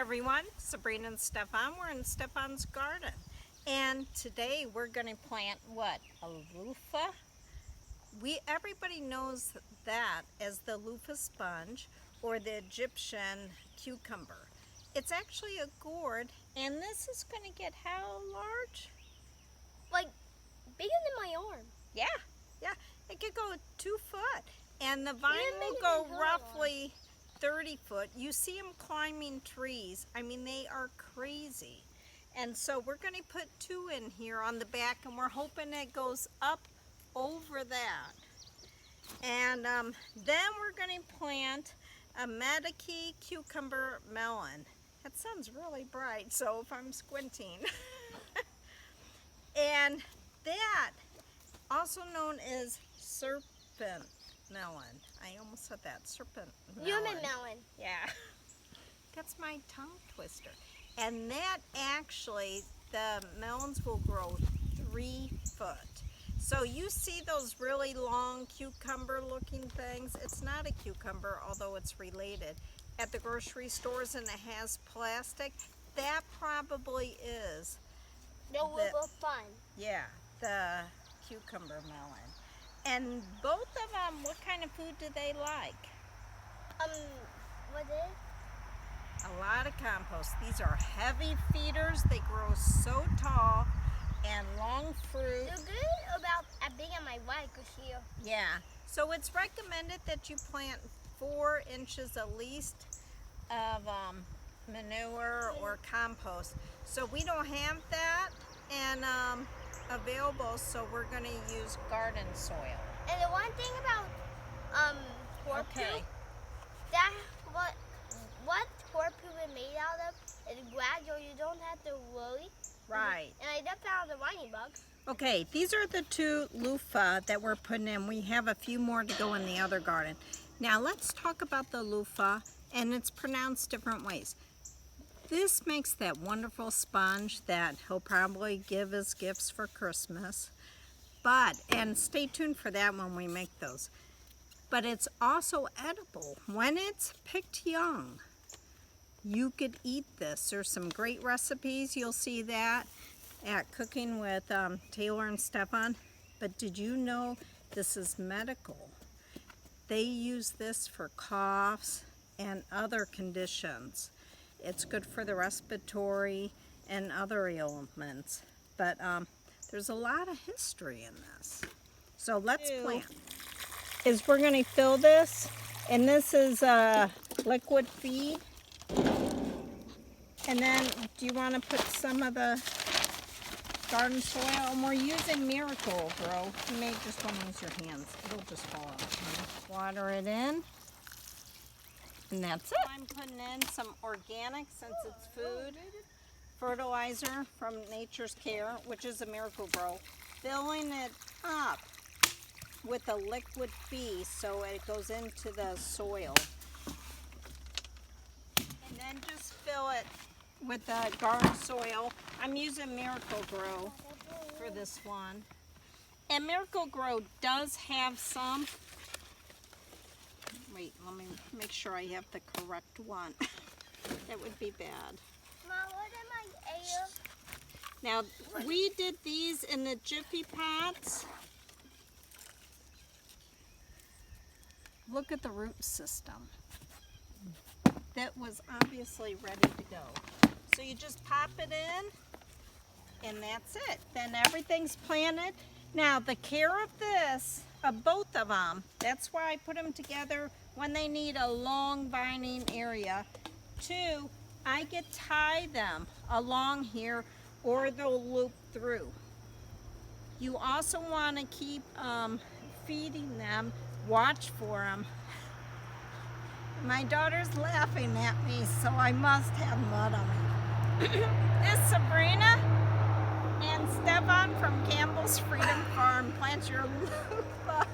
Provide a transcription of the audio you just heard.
everyone, Sabrina and Stefan. We're in Stefan's garden, and today we're going to plant what? A loofah. Everybody knows that as the loofah sponge or the Egyptian cucumber. It's actually a gourd, and this is going to get how large? Like bigger than my arm. Yeah. It could go 2 foot, and the vine will go roughly 30 foot. You see them climbing trees. I mean, they are crazy. And so we're going to put 2 in here on the back, and we're hoping it goes up over that. And then we're going to plant a Metki Cucumber melon. That sounds really bright, so if I'm squinting. And that, also known as serpent melon. I almost said that, serpent melon. Human melon. Yeah. That's my tongue twister. And that actually, the melons will grow 3 foot. So you see those really long cucumber looking things? It's not a cucumber, although it's related. At the grocery stores and it has plastic, that probably is. No, we'll fun. Yeah, the cucumber melon. And both of them, what kind of food do they like? What is? A lot of compost. These are heavy feeders. They grow so tall and long fruit. They're good about as big as my wife could here. Yeah. So it's recommended that you plant 4 inches at least of manure or compost. So we don't have that and available, so we're going to use garden soil. And the one thing about horse poop, that what horse poop is made out of is gradual. You don't have to worry. Right. And I just found the whiny bugs. Okay, these are the 2 loofah that we're putting in. We have a few more to go in the other garden. Now let's talk about the loofah, and it's pronounced different ways. This makes that wonderful sponge that he'll probably give as gifts for Christmas. And stay tuned for that when we make those. But it's also edible. When it's picked young, you could eat this. There's some great recipes. You'll see that at Cooking with Taylor and Stefan. But did you know this is medical? They use this for coughs and other conditions. It's good for the respiratory and other ailments. But there's a lot of history in this. So let's plant. We're going to fill this, and this is liquid feed. And then, do you want to put some of the garden soil? And we're using Miracle-Gro. You may just want to use your hands. It'll just fall out. Water it in. And that's it. I'm putting in some organic, since it's food, fertilizer from Nature's Care, which is a Miracle-Gro. Filling it up with a liquid feed so it goes into the soil. And then just fill it with the garden soil. I'm using Miracle-Gro for this one. And Miracle-Gro does have some. Wait, let me make sure I have the correct one. That would be bad. Mom, what am I eating? Now, we did these in the Jiffy pots. Look at the root system. That was obviously ready to go. So you just pop it in, and that's it. Then everything's planted. Now, the care of this, of both of them, that's why I put them together when they need a long vining area. 2, I could tie them along here, or they'll loop through. You also want to keep feeding them, watch for them. My daughter's laughing at me, so I must have mud on me. This is Sabrina and Stefan from Campbell's Freedom Farm. Plant your loofah.